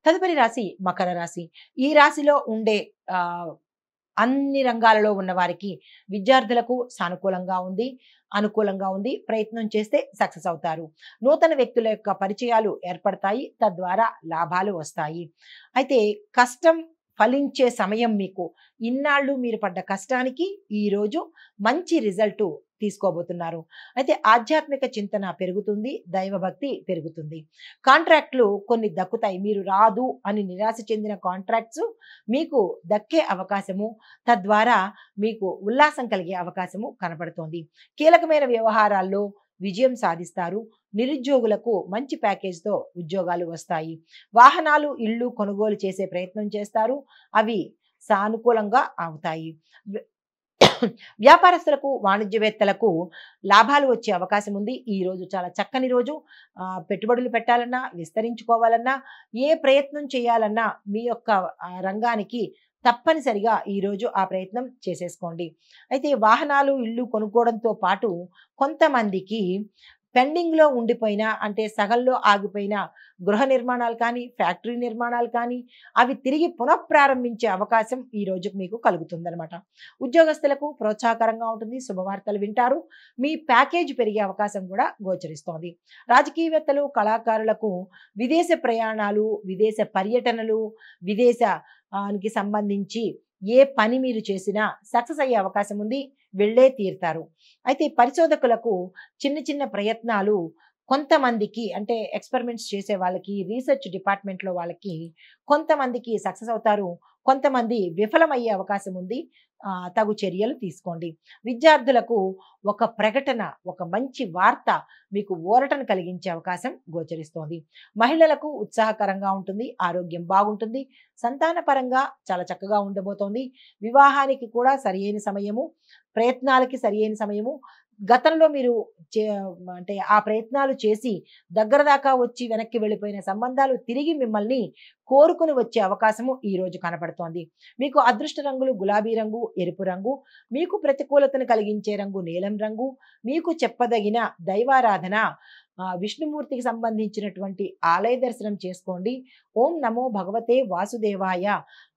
తదుపరి రాశి మకర రాశి. ఈ రాశిలో ఉండే ఆహ్, అన్ని రంగాలలో ఉన్న వారికి విద్యార్థులకు సానుకూలంగా ఉంది. అనుకూలంగా ఉంది. ప్రయత్నం చేస్తే సక్సెస్ అవుతారు. నూతన వ్యక్తుల యొక్క పరిచయాలు ఏర్పడతాయి. తద్వారా లాభాలు వస్తాయి. అయితే కష్టం ఫలించే సమయం మీకు. ఇన్నాళ్ళు మీరు పడ్డ కష్టానికి ఈరోజు మంచి రిజల్ట్ తీసుకోబోతున్నారు. అయితే ఆధ్యాత్మిక చింతన పెరుగుతుంది. దైవభక్తి పెరుగుతుంది. కాంట్రాక్ట్‌లు కొన్ని దక్కుతాయి. మీరు రాదు అని నిరాశ చెందిన కాంట్రాక్ట్స్ మీకు దక్కే అవకాశము, తద్వారా మీకు ఉల్లాసం కలిగే అవకాశము కనపడుతోంది. కీలకమైన వ్యవహారాల్లో విజయం సాధిస్తారు. నిరుద్యోగులకు మంచి ప్యాకేజ్‌తో ఉద్యోగాలు వస్తాయి. వాహనాలు, ఇళ్ళు కొనుగోలు చేసే ప్రయత్నం చేస్తారు. అవి సానుకూలంగా అవుతాయి. వ్య వ్యాపారస్తులకు, వాణిజ్యవేత్తలకు లాభాలు వచ్చే అవకాశం ఉంది. ఈ రోజు చాలా చక్కని రోజు. పెట్టుబడులు పెట్టాలన్నా, విస్తరించుకోవాలన్నా, ఏ ప్రయత్నం చేయాలన్నా మీ యొక్క రంగానికి తప్పనిసరిగా ఈరోజు ఆ ప్రయత్నం చేసేసుకోండి. అయితే వాహనాలు, ఇల్లు కొనుక్కోవడంతో పాటు కొంతమందికి పెండింగ్‌లో ఉండిపోయిన అంటే సగంలో ఆగిపోయిన గృహ నిర్మాణాలు కానీ, ఫ్యాక్టరీ నిర్మాణాలు కానీ అవి తిరిగి పునఃప్రారంభించే అవకాశం ఈ రోజు మీకు కలుగుతుందనమాట. ఉద్యోగస్తులకు ప్రోత్సాహకరంగా ఉంటుంది. శుభవార్తలు వింటారు. మీ ప్యాకేజ్ పెరిగే అవకాశం కూడా గోచరిస్తోంది. రాజకీయవేత్తలు, కళాకారులకు విదేశ ప్రయాణాలు, విదేశ పర్యటనలు, నికి సంబంధించి ఏ పని మీరు చేసినా సక్సెస్ అయ్యే అవకాశం ఉంది. వెళ్ళే తీరుతారు. అయితే పరిశోధకులకు చిన్న చిన్న ప్రయత్నాలు కొంతమందికి అంటే ఎక్స్పెరిమెంట్స్ చేసే వాళ్ళకి, రీసెర్చ్ డిపార్ట్మెంట్‌లో వాళ్ళకి కొంతమందికి సక్సెస్ అవుతారు. కొంతమంది విఫలమయ్యే అవకాశం ఉంది. తగు చర్యలు తీసుకోండి. విద్యార్థులకు ఒక ప్రకటన, ఒక మంచి వార్త మీకు ఊరటను కలిగించే అవకాశం గోచరిస్తోంది. మహిళలకు ఉత్సాహకరంగా ఉంటుంది. ఆరోగ్యం బాగుంటుంది. సంతానపరంగా చాలా చక్కగా ఉండబోతోంది. వివాహానికి కూడా సరియైన సమయము, ప్రయత్నాలకి సరియైన సమయము. గతంలో మీరు చే అంటే ఆ ప్రయత్నాలు చేసి దగ్గర దాకా వచ్చి వెనక్కి వెళ్ళిపోయిన సంబంధాలు తిరిగి మిమ్మల్ని కోరుకుని వచ్చే అవకాశము ఈ రోజు కనపడుతోంది. మీకు అదృష్ట రంగులు గులాబీ రంగు, ఎరుపు రంగు. మీకు ప్రతికూలతను కలిగించే రంగు నీలం రంగు. మీకు చెప్పదగిన దైవారాధన విష్ణుమూర్తికి సంబంధించినటువంటి ఆలయ దర్శనం చేసుకోండి. ఓం నమో భగవతే వాసుదేవాయ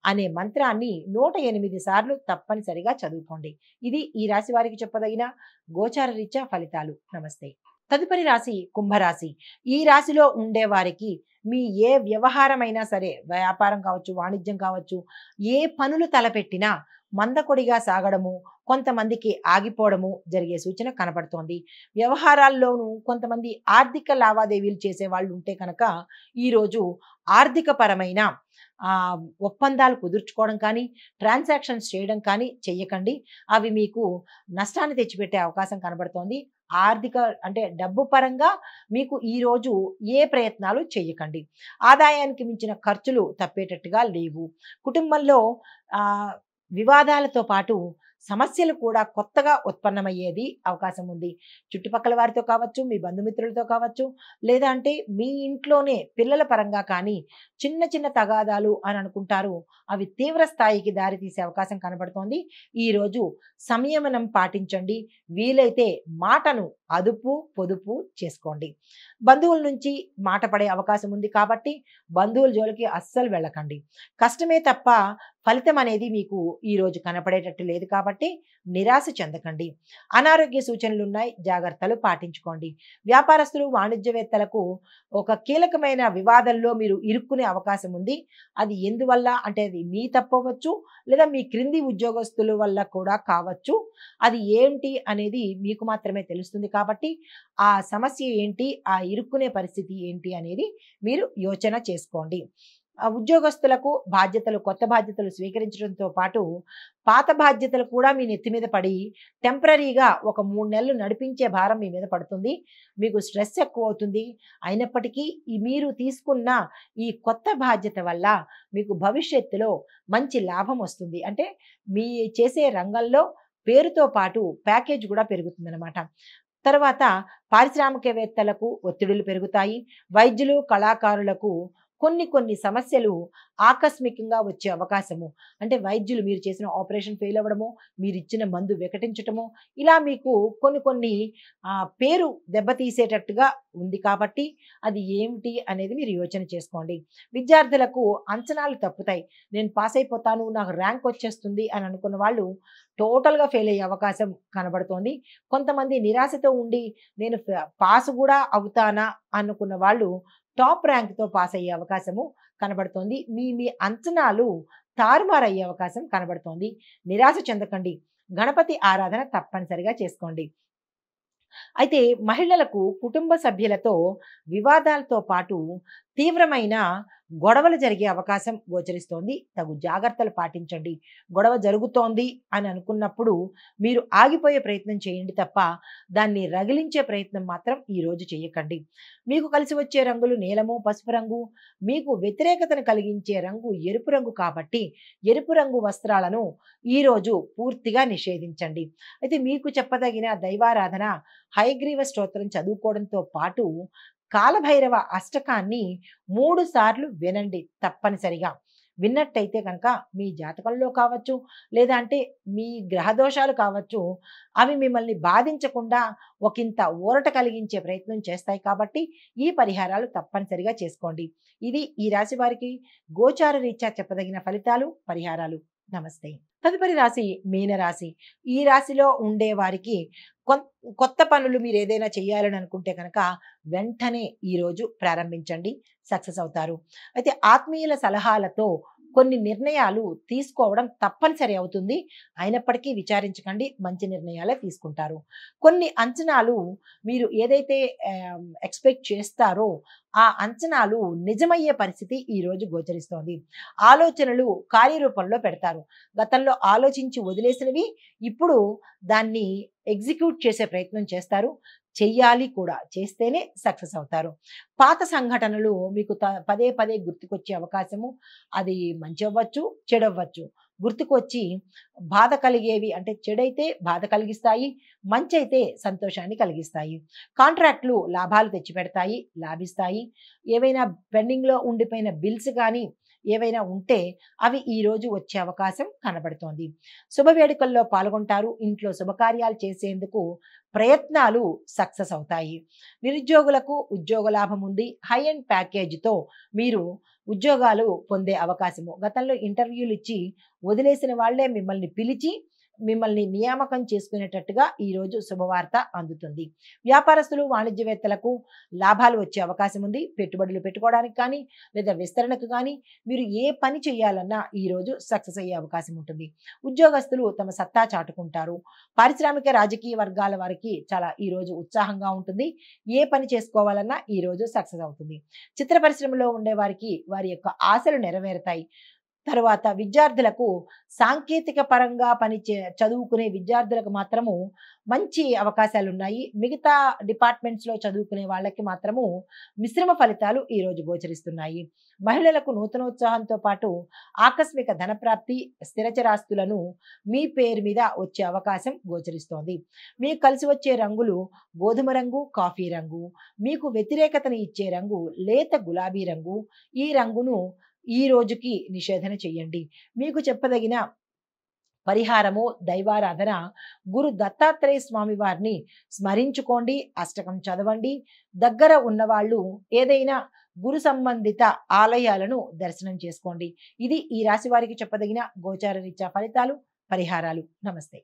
అనే మంత్రాన్ని 108 సార్లు తప్పనిసరిగా చదువుకోండి. ఇది ఈ రాశి వారికి చెప్పదగిన గోచార రీత్యా ఫలితాలు. నమస్తే. తదుపరి రాశి కుంభరాశి. ఈ రాశిలో ఉండే వారికి మీ ఏ వ్యవహారమైనా సరే, వ్యాపారం కావచ్చు, వాణిజ్యం కావచ్చు, ఏ పనులు తలపెట్టినా మందకొడిగా సాగడము, కొంతమందికి ఆగిపోవడము జరిగే సూచన కనపడుతోంది. వ్యవహారాల్లోనూ కొంతమంది ఆర్థిక లావాదేవీలు చేసే వాళ్ళు ఉంటే కనుక ఈరోజు ఆర్థిక పరమైన ఒప్పందాలు కుదుర్చుకోవడం కానీ, ట్రాన్సాక్షన్స్ చేయడం కానీ చెయ్యకండి. అవి మీకు నష్టాన్ని తెచ్చిపెట్టే అవకాశం కనబడుతోంది. ఆర్థిక అంటే డబ్బు పరంగా మీకు ఈరోజు ఏ ప్రయత్నాలు చేయకండి. ఆదాయానికి మించిన ఖర్చులు తప్పేటట్టుగా లేవు. కుటుంబంలో వివాదాలతో పాటు సమస్యలు కూడా కొత్తగా ఉత్పన్నమయ్యేది అవకాశం ఉంది. చుట్టుపక్కల వారితో కావచ్చు, మీ బంధుమిత్రులతో కావచ్చు, లేదా అంటే మీ ఇంట్లోనే పిల్లల పరంగా కానీ చిన్న చిన్న తగాదాలు అని అనుకుంటారు. అవి తీవ్ర స్థాయికి దారి తీసే అవకాశం కనబడుతోంది. ఈరోజు సంయమనం పాటించండి. వీలైతే మాటను అదుపు పొదుపు చేసుకోండి. బంధువుల నుంచి మాట పడే అవకాశం ఉంది కాబట్టి బంధువుల జోలికి అస్సలు వెళ్ళకండి. కష్టమే తప్ప ఫలితం అనేది మీకు ఈరోజు కనపడేటట్టు లేదు కాబట్టి నిరాశ చెందకండి. అనారోగ్య సూచనలు ఉన్నాయి. జాగ్రత్తలు పాటించుకోండి. వ్యాపారస్తులు, వాణిజ్యవేత్తలకు ఒక కీలకమైన వివాదంలో మీరు ఇరుక్కునే అవకాశం ఉంది. అది ఎందువల్ల అంటే అది మీ తప్పవచ్చు, లేదా మీ క్రింది ఉద్యోగస్తుల వల్ల కూడా కావచ్చు. అది ఏంటి అనేది మీకు మాత్రమే తెలుస్తుంది కాబట్టి ఆ సమస్య ఏంటి, ఆ ఇరుక్కునే పరిస్థితి ఏంటి అనేది మీరు యోచన చేసుకోండి. ఉద్యోగస్తులకు బాధ్యతలు, కొత్త బాధ్యతలు స్వీకరించడంతో పాటు పాత బాధ్యతలు కూడా మీ నెత్తి మీద పడి టెంపరరీగా ఒక 3 నెలలు నడిపించే భారం మీ మీద పడుతుంది. మీకు స్ట్రెస్ ఎక్కువ అవుతుంది. అయినప్పటికీ మీరు తీసుకున్న ఈ కొత్త బాధ్యత వల్ల మీకు భవిష్యత్తులో మంచి లాభం వస్తుంది. అంటే మీ చేసే రంగంలో పేరుతో పాటు ప్యాకేజ్ కూడా పెరుగుతుందన్నమాట. తర్వాత పారిశ్రామికవేత్తలకు ఒత్తిడులు పెరుగుతాయి. వైద్యులు, కళాకారులకు కొన్ని కొన్ని సమస్యలు ఆకస్మికంగా వచ్చే అవకాశము, అంటే వైద్యులు మీరు చేసిన ఆపరేషన్ ఫెయిల్ అవ్వడము, మీరు ఇచ్చిన మందు వికటించటము, ఇలా మీకు కొన్ని కొన్ని పేరు దెబ్బతీసేటట్టుగా ఉంది కాబట్టి అది ఏమిటి అనేది మీరు యోచన చేసుకోండి. విద్యార్థులకు అంచనాలు తప్పుతాయి. నేను పాస్ అయిపోతాను, నాకు ర్యాంక్ వచ్చేస్తుంది అని అనుకున్న వాళ్ళు టోటల్‌గా ఫెయిల్ అయ్యే అవకాశం కనబడుతోంది. కొంతమంది నిరాశతో ఉండి నేను పాస్ కూడా అవుతానా అనుకున్న వాళ్ళు టాప్ ర్యాంక్‌తో పాస్ అయ్యే అవకాశము కనబడుతోంది. మీ మీ అంచనాలు తారుమారయ్యే అవకాశం కనబడుతోంది. నిరాశ చెందకండి. గణపతి ఆరాధన తప్పనిసరిగా చేసుకోండి. అయితే మహిళలకు కుటుంబ సభ్యులతో వివాదాలతో పాటు తీవ్రమైన గొడవలు జరిగే అవకాశం గోచరిస్తోంది. తగు జాగ్రత్తలు పాటించండి. గొడవ జరుగుతోంది అని అనుకున్నప్పుడు మీరు ఆగిపోయే ప్రయత్నం చేయండి తప్ప దాన్ని రగిలించే ప్రయత్నం మాత్రం ఈరోజు చేయకండి. మీకు కలిసి వచ్చే రంగులు నీలము, పసుపు రంగు. మీకు వ్యతిరేకతను కలిగించే రంగు ఎరుపు రంగు కాబట్టి ఎరుపు రంగు వస్త్రాలను ఈరోజు పూర్తిగా నిషేధించండి. అయితే మీకు చెప్పదగిన దైవారాధన హయగ్రీవ స్తోత్రం చదువుకోవడంతో పాటు కాలభైరవ అష్టకాన్ని 3 సార్లు వినండి తప్పనిసరిగా. విన్నట్టయితే కనుక మీ జాతకంలో కావచ్చు, లేదా అంటే మీ గ్రహదోషాలు కావచ్చు, అవి మిమ్మల్ని బాధించకుండా ఒకంత ఊరట కలిగించే ప్రయత్నం చేస్తాయి కాబట్టి ఈ పరిహారాలు తప్పనిసరిగా చేసుకోండి. ఇది ఈ రాశి వారికి గోచార రీత్యా చెప్పదగిన ఫలితాలు, పరిహారాలు. నమస్తే. తదుపరి రాశి మీనరాశి. ఈ రాశిలో ఉండే వారికి కొత్త పనులు మీరు ఏదైనా చేయాలని అనుకుంటే కనుక వెంటనే ఈరోజు ప్రారంభించండి, సక్సెస్ అవుతారు. అయితే ఆత్మీయుల సలహాలతో కొన్ని నిర్ణయాలు తీసుకోవడం తప్పనిసరి అవుతుంది. అయినప్పటికీ విచారించకండి, మంచి నిర్ణయాలే తీసుకుంటారు. కొన్ని అంచనాలు మీరు ఏదైతే ఎక్స్పెక్ట్ చేస్తారో ఆ అంచనాలు నిజమయ్యే పరిస్థితి ఈరోజు గోచరిస్తోంది. ఆలోచనలు కార్యరూపంలో పెడతారు. గతంలో ఆలోచించి వదిలేసినవి ఇప్పుడు దాన్ని ఎగ్జిక్యూట్ చేసే ప్రయత్నం చేస్తారు. చెయ్యాలి కూడా. చేస్తేనే సక్సెస్ అవుతారు. పాత సంఘటనలు మీకు పదే పదే గుర్తుకొచ్చే అవకాశము, అది మంచి అవ్వచ్చు, చెడవ్వచ్చు. గుర్తుకొచ్చి బాధ కలిగేవి, అంటే చెడైతే బాధ కలిగిస్తాయి, మంచి అయితే సంతోషాన్ని కలిగిస్తాయి. కాంట్రాక్ట్లు లాభాలు తెచ్చిపెడతాయి, లాభిస్తాయి. ఏవైనా పెండింగ్‌లో ఉండిపోయిన బిల్స్ కానీ ఏవైనా ఉంటే అవి ఈరోజు వచ్చే అవకాశం కనబడుతోంది. శుభవేడుకల్లో పాల్గొంటారు. ఇంట్లో శుభకార్యాలు చేసేందుకు ప్రయత్నాలు సక్సెస్ అవుతాయి. నిరుద్యోగులకు ఉద్యోగ లాభం ఉంది. హై ఎండ్ ప్యాకేజీతో మీరు ఉద్యోగాలు పొందే అవకాశము. గతంలో ఇంటర్వ్యూలు ఇచ్చి వదిలేసిన వాళ్ళే మిమ్మల్ని పిలిచి మిమ్మల్ని నియామకం చేసుకునేటట్టుగా ఈరోజు శుభవార్త అందుతుంది. వ్యాపారస్తులు, వాణిజ్యవేత్తలకు లాభాలు వచ్చే అవకాశం ఉంది. పెట్టుబడులు పెట్టుకోవడానికి కానీ, లేదా విస్తరణకు కానీ మీరు ఏ పని చేయాలన్నా ఈరోజు సక్సెస్ అయ్యే అవకాశం ఉంటుంది. ఉద్యోగస్తులు తమ సత్తా చాటుకుంటారు. పారిశ్రామిక రాజకీయ వర్గాల వారికి చాలా ఈరోజు ఉత్సాహంగా ఉంటుంది. ఏ పని చేసుకోవాలన్నా ఈరోజు సక్సెస్ అవుతుంది. చిత్ర పరిశ్రమలో ఉండే వారికి వారి యొక్క ఆశలు నెరవేరుతాయి. తరువాత విద్యార్థులకు సాంకేతిక పరంగా చదువుకునే విద్యార్థులకు మాత్రము మంచి అవకాశాలు ఉన్నాయి. మిగతా డిపార్ట్మెంట్స్‌లో చదువుకునే వాళ్ళకి మాత్రము మిశ్రమ ఫలితాలు ఈరోజు గోచరిస్తున్నాయి. మహిళలకు నూతనోత్సాహంతో పాటు ఆకస్మిక ధనప్రాప్తి, స్థిరచరాస్తులను మీ పేరు మీద వచ్చే అవకాశం గోచరిస్తోంది. మీకు కలిసి వచ్చే రంగులు గోధుమ రంగు, కాఫీ రంగు. మీకు వ్యతిరేకతను ఇచ్చే రంగు లేత గులాబీ రంగు. ఈ రంగును ఈ రోజుకి నిషేధన చెయ్యండి. మీకు చెప్పదగిన పరిహారము, దైవారాధన గురు దత్తాత్రేయ స్వామి వారిని స్మరించుకోండి, అష్టకం చదవండి. దగ్గర ఉన్నవాళ్ళు ఏదైనా గురు సంబంధిత ఆలయాలను దర్శనం చేసుకోండి. ఇది ఈ రాశి వారికి చెప్పదగిన గోచార రీత్యా ఫలితాలు, పరిహారాలు. నమస్తే.